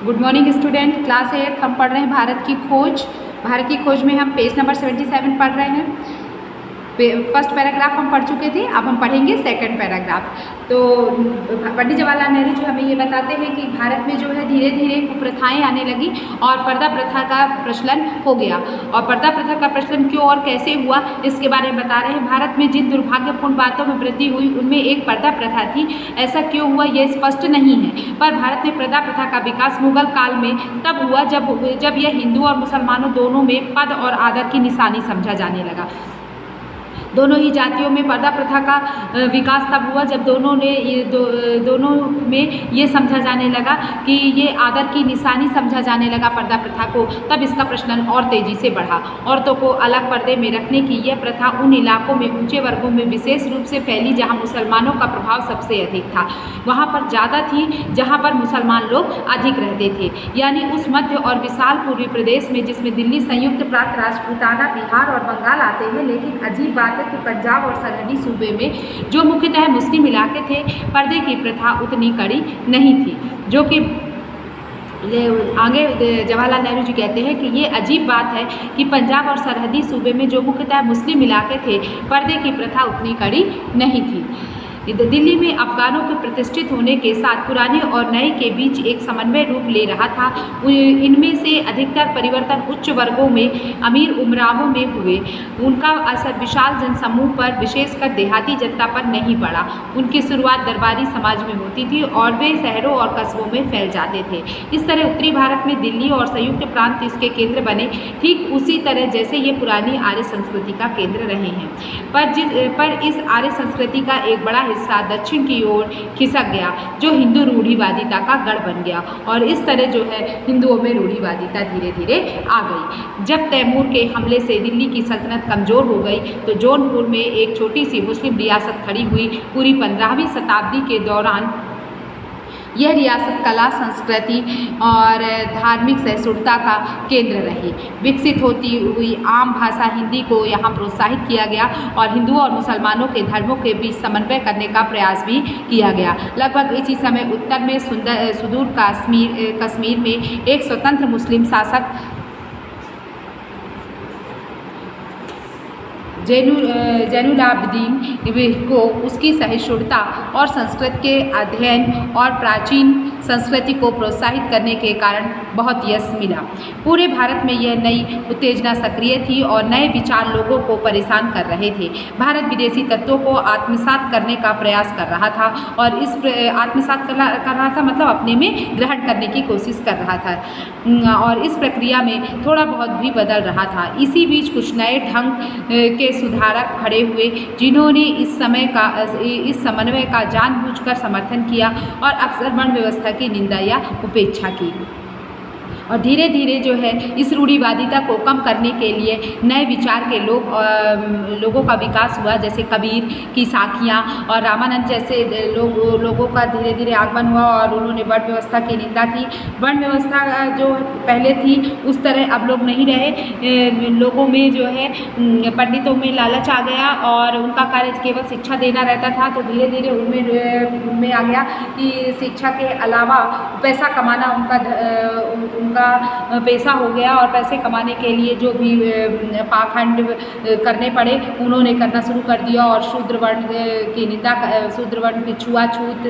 Good morning student. Class 8 हम पढ़ रहे हैं भारत की खोज। भारत की खोज में हम पेज नंबर 77 पढ़ रहे हैं। फर्स्ट पैराग्राफ हम पढ़ चुके थे, अब हम पढ़ेंगे सेकंड पैराग्राफ। तो पंडित जवाहरलाल नेहरू जो हमें ये बताते हैं कि भारत में जो है धीरे धीरे कुप्रथाएं आने लगी और पर्दा प्रथा का प्रचलन हो गया। और पर्दा प्रथा का प्रचलन क्यों और कैसे हुआ इसके बारे में बता रहे हैं। भारत में जिन दुर्भाग्यपूर्ण बातों में वृद्धि हुई उनमें एक पर्दा प्रथा थी। ऐसा क्यों हुआ यह स्पष्ट नहीं है, पर भारत में पर्दा प्रथा का विकास मुगल काल में तब हुआ जब यह हिंदू और मुसलमानों दोनों में पद और आदर की निशानी समझा जाने लगा। दोनों ही जातियों में पर्दा प्रथा का विकास तब हुआ जब दोनों में ये समझा जाने लगा कि ये आदर की निशानी समझा जाने लगा पर्दा प्रथा को। तब इसका प्रचलन और तेज़ी से बढ़ा। औरतों को अलग पर्दे में रखने की यह प्रथा उन इलाकों में ऊंचे वर्गों में विशेष रूप से फैली जहां मुसलमानों का प्रभाव सबसे अधिक था। वहां पर ज़्यादा थी जहां पर मुसलमान लोग अधिक रहते थे, यानी उस मध्य और विशाल पूर्वी प्रदेश में जिसमें दिल्ली, संयुक्त प्रांत राजपूताना, बिहार और बंगाल आते हैं। लेकिन अजीब बात कि पंजाब और सरहदी सूबे में जो मुख्यतः मुस्लिम इलाके थे, पर्दे की प्रथा उतनी कड़ी नहीं थी। जो कि आगे जवाहरलाल नेहरू जी कहते हैं कि ये अजीब बात है कि पंजाब और सरहदी सूबे में जो मुख्यतः मुस्लिम इलाके थे, पर्दे की प्रथा उतनी कड़ी नहीं थी। दिल्ली में अफगानों के प्रतिष्ठित होने के साथ पुराने और नए के बीच एक समन्वय रूप ले रहा था। इनमें से अधिकतर परिवर्तन उच्च वर्गों में, अमीर उमरावों में हुए। उनका असर विशाल जनसमूह पर, विशेषकर देहाती जनता पर नहीं पड़ा। उनकी शुरुआत दरबारी समाज में होती थी और वे शहरों और कस्बों में फैल जाते थे। इस तरह उत्तरी भारत में दिल्ली और संयुक्त प्रांत इसके केंद्र बने, ठीक उसी तरह जैसे ये पुरानी आर्य संस्कृति का केंद्र रहे हैं। पर इस आर्य संस्कृति का एक बड़ा हिस्सा दक्षिण की ओर खिसक गया, जो हिंदू रूढ़िवादिता का गढ़ बन गया। और इस तरह जो है हिंदुओं में रूढ़िवादिता धीरे धीरे आ गई। जब तैमूर के हमले से दिल्ली की सल्तनत कमज़ोर हो गई तो जौनपुर में एक छोटी सी मुस्लिम रियासत खड़ी हुई। पूरी 15वीं शताब्दी के दौरान यह रियासत कला, संस्कृति और धार्मिक सहिष्णुता का केंद्र रही। विकसित होती हुई आम भाषा हिंदी को यहाँ प्रोत्साहित किया गया और हिंदुओं और मुसलमानों के धर्मों के बीच समन्वय करने का प्रयास भी किया गया। लगभग इसी समय उत्तर में सुदूर कश्मीर में एक स्वतंत्र मुस्लिम शासक जैनुलाब्दीन को उसकी सहिष्णुता और संस्कृत के अध्ययन और प्राचीन संस्कृति को प्रोत्साहित करने के कारण बहुत यश मिला। पूरे भारत में यह नई उत्तेजना सक्रिय थी और नए विचार लोगों को परेशान कर रहे थे। भारत विदेशी तत्वों को आत्मसात करने का प्रयास कर रहा था और आत्मसात कर रहा था मतलब अपने में ग्रहण करने की कोशिश कर रहा था और इस प्रक्रिया में थोड़ा बहुत भी बदल रहा था। इसी बीच कुछ नए ढंग के सुधारक खड़े हुए जिन्होंने इस समन्वय का जानबूझकर समर्थन किया और अक्सर वर्ण व्यवस्था की निंदा या उपेक्षा की। और धीरे धीरे जो है इस रूढ़िवादिता को कम करने के लिए नए विचार के लोगों का विकास हुआ, जैसे कबीर की साखियाँ और रामानंद जैसे लोगों का धीरे धीरे आगमन हुआ और उन्होंने वर्ण व्यवस्था की निंदा की। वर्ण व्यवस्था जो पहले थी उस तरह अब लोग नहीं रहे। लोगों में जो है पंडितों में लालच आ गया और उनका कार्य केवल शिक्षा देना रहता था, तो धीरे धीरे उनमें आ गया कि शिक्षा के अलावा पैसा कमाना उनका पैसा हो गया और पैसे कमाने के लिए जो भी पाखंड करने पड़े उन्होंने करना शुरू कर दिया। और शूद्र वर्ण की निंदा, शूद्र वर्ण की छुआछूत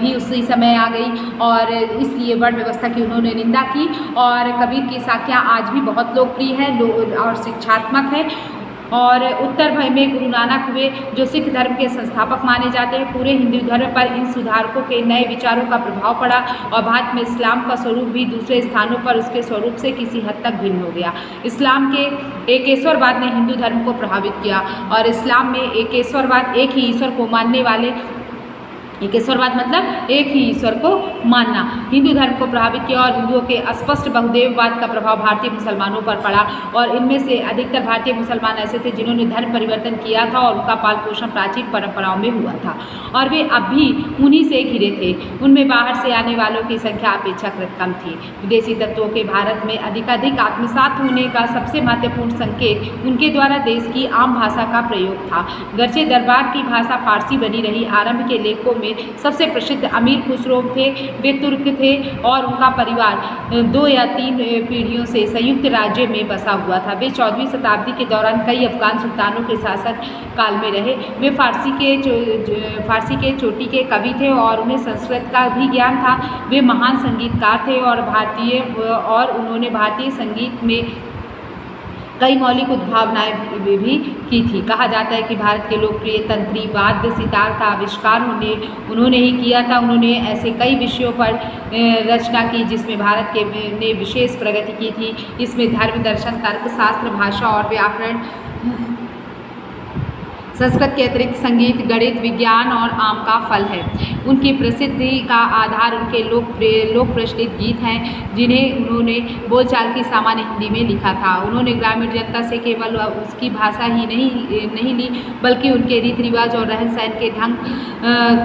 भी उसी समय आ गई और इसलिए वर्ण व्यवस्था की उन्होंने निंदा की। और कबीर की साखियाँ आज भी बहुत लोकप्रिय है और शिक्षात्मक है। और उत्तर भर में गुरु नानक हुए जो सिख धर्म के संस्थापक माने जाते हैं। पूरे हिंदू धर्म पर इन सुधारकों के नए विचारों का प्रभाव पड़ा और भारत में इस्लाम का स्वरूप भी दूसरे स्थानों पर उसके स्वरूप से किसी हद तक भिन्न हो गया। इस्लाम के एकेश्वरवाद ने हिंदू धर्म को प्रभावित किया और इस्लाम में एकेश्वरवाद, एक ही ईश्वर को मानने वाले, एकेश्वरवाद मतलब एक ही ईश्वर को मानना, हिंदू धर्म को प्रभावित किया और हिंदुओं के अस्पष्ट बहुदेववाद का प्रभाव भारतीय मुसलमानों पर पड़ा। और इनमें से अधिकतर भारतीय मुसलमान ऐसे थे जिन्होंने धर्म परिवर्तन किया था और उनका पाल पोषण प्राचीन परंपराओं में हुआ था और वे अब भी उन्हीं से घिरे थे। उनमें बाहर से आने वालों की संख्या अपेक्षाकृत कम थी। विदेशी तत्वों के भारत में अधिकाधिक आत्मसात होने का सबसे महत्वपूर्ण संकेत उनके द्वारा देश की आम भाषा का प्रयोग था। गर्चे दरबार की भाषा फारसी बनी रही। आरंभ के लेखों में सबसे प्रसिद्ध अमीर खुसरो थे। वे तुर्क थे और उनका परिवार 2 या 3 पीढ़ियों से संयुक्त राज्य में बसा हुआ था। वे 14वीं शताब्दी के दौरान कई अफगान सुल्तानों के शासन काल में रहे। वे फारसी के चोटी के कवि थे और उन्हें संस्कृत का भी ज्ञान था। वे महान संगीतकार थे और उन्होंने भारतीय संगीत में कई मौलिक उद्भावनाएं भी की थी। कहा जाता है कि भारत के लोकप्रिय तंत्री वाद्य सितार का आविष्कार उन्होंने ही किया था। उन्होंने ऐसे कई विषयों पर रचना की जिसमें भारत ने विशेष प्रगति की थी। इसमें धर्म, दर्शन, तर्कशास्त्र, भाषा और व्याकरण, संस्कृत के अतिरिक्त संगीत, गणित, विज्ञान और आम का फल है। उनकी प्रसिद्धि का आधार उनके लोक प्रचलित गीत हैं जिन्हें उन्होंने बोलचाल की सामान्य हिंदी में लिखा था। उन्होंने ग्रामीण जनता से केवल उसकी भाषा ही नहीं ली बल्कि उनके रीति रिवाज और रहन सहन के ढंग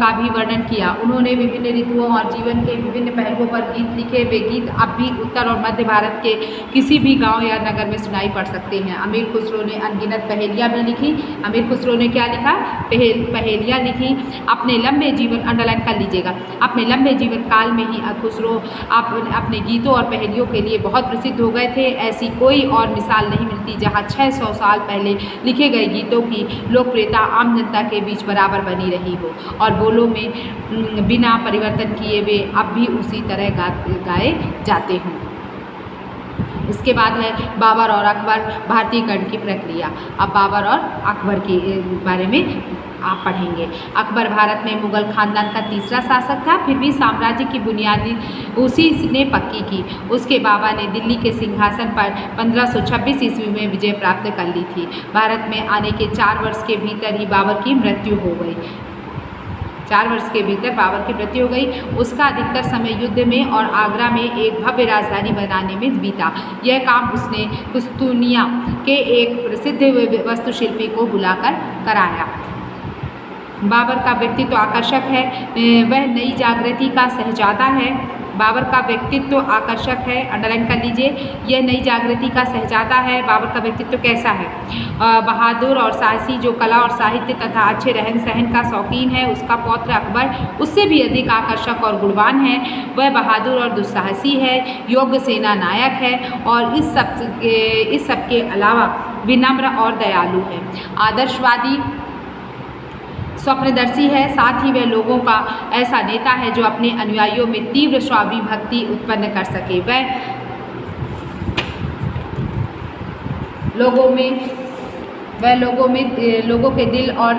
का भी वर्णन किया। उन्होंने विभिन्न ऋतुओं और जीवन के विभिन्न पहलुओं पर गीत लिखे। वे गीत अब भी उत्तर और मध्य भारत के किसी भी गाँव या नगर में सुनाई पड़ सकते हैं। अमीर खुसरो ने अनगिनत पहेलियाँ भी लिखी। अमीर खुसरो ने क्या लिखा? पहेलियाँ लिखी। अपने लंबे जीवन, अंडरलाइन कर लीजिएगा, अपने लंबे जीवन काल में ही खुसरो अपने गीतों और पहेलियों के लिए बहुत प्रसिद्ध हो गए थे। ऐसी कोई और मिसाल नहीं मिलती जहाँ 600 साल पहले लिखे गए गीतों की लोकप्रियता आम जनता के बीच बराबर बनी रही हो और बोलों में बिना परिवर्तन किए वे अब भी उसी तरह गाए जाते हों। इसके बाद है बाबर और अकबर, भारतीयकरण की प्रक्रिया। अब बाबर और अकबर के बारे में आप पढ़ेंगे। अकबर भारत में मुगल खानदान का तीसरा शासक था। फिर भी साम्राज्य की बुनियादी उसी ने पक्की की। उसके बाबा ने दिल्ली के सिंहासन पर 1526 ईस्वी में विजय प्राप्त कर ली थी। भारत में आने के 4 वर्ष के भीतर ही बाबर की मृत्यु हो गई। 4 वर्ष के भीतर बाबर की मृत्यु हो गई। उसका अधिकतर समय युद्ध में और आगरा में एक भव्य राजधानी बनाने में बीता। यह काम उसने कुस्तुनिया के एक प्रसिद्ध वास्तुशिल्पी को बुलाकर कराया। बाबर का व्यक्तित्व आकर्षक है। वह नई जागृति का सहजादा है। बाबर का व्यक्तित्व आकर्षक है, अंडरलाइन कर लीजिए। यह नई जागृति का सहजादा है। बाबर का व्यक्तित्व कैसा है? बहादुर और साहसी, जो कला और साहित्य तथा अच्छे रहन सहन का शौकीन है। उसका पौत्र अकबर उससे भी अधिक आकर्षक और गुणवान है। वह बहादुर और दुस्साहसी है, योग्य सेना नायक है और इस सब के अलावा विनम्र और दयालु है। आदर्शवादी, स्वप्नदर्शी है। साथ ही वह लोगों का ऐसा नेता है जो अपने अनुयायियों में तीव्र स्वामी भक्ति उत्पन्न कर सके। वह लोगों के दिल और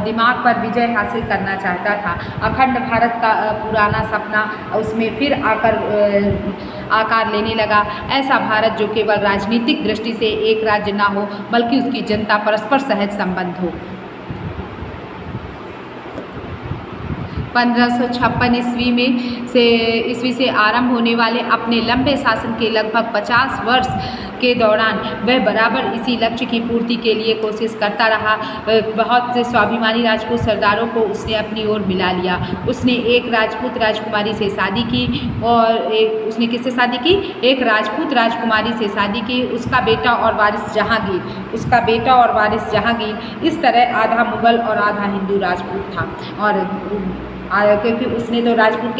दिमाग पर विजय हासिल करना चाहता था। अखंड भारत का पुराना सपना उसमें फिर आकार लेने लगा। ऐसा भारत जो केवल राजनीतिक दृष्टि से एक राज्य ना हो बल्कि उसकी जनता परस्पर सहज संबंध हो। 1556 ईस्वी से आरंभ होने वाले अपने लंबे शासन के लगभग 50 वर्ष के दौरान वह बराबर इसी लक्ष्य की पूर्ति के लिए कोशिश करता रहा। बहुत से स्वाभिमानी राजपूत सरदारों को उसने अपनी ओर मिला लिया। उसने एक राजपूत राजकुमारी से शादी की और उसने किससे शादी की? एक राजपूत राजकुमारी से शादी की। उसका बेटा और वारिस जहांगीर इस तरह आधा मुगल और आधा हिंदू राजपूत था। और क्योंकि उसने तो राजपूत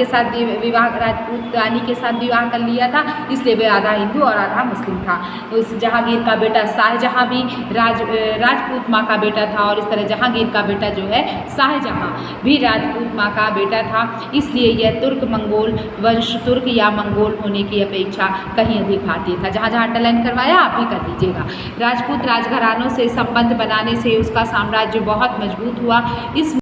रानी के साथ विवाह कर लिया था, इसलिए वह आधा हिंदू और आधा मुस्लिम था। उस जहांगीर का बेटा शाहजहां भी राजपूत माँ का बेटा था और इस तरह जहांगीर का बेटा जो है शाहजहां भी राजपूत माँ का बेटा था। इसलिए यह तुर्क मंगोल वंश, तुर्क या मंगोल होने की अपेक्षा कहीं अधिक भारतीय था। जहाँ जहाँ अंडरलाइन करवाया आप भी कर लीजिएगा। राजपूत राजघरानों से संबंध बनाने से उसका साम्राज्य बहुत मजबूत हुआ। इस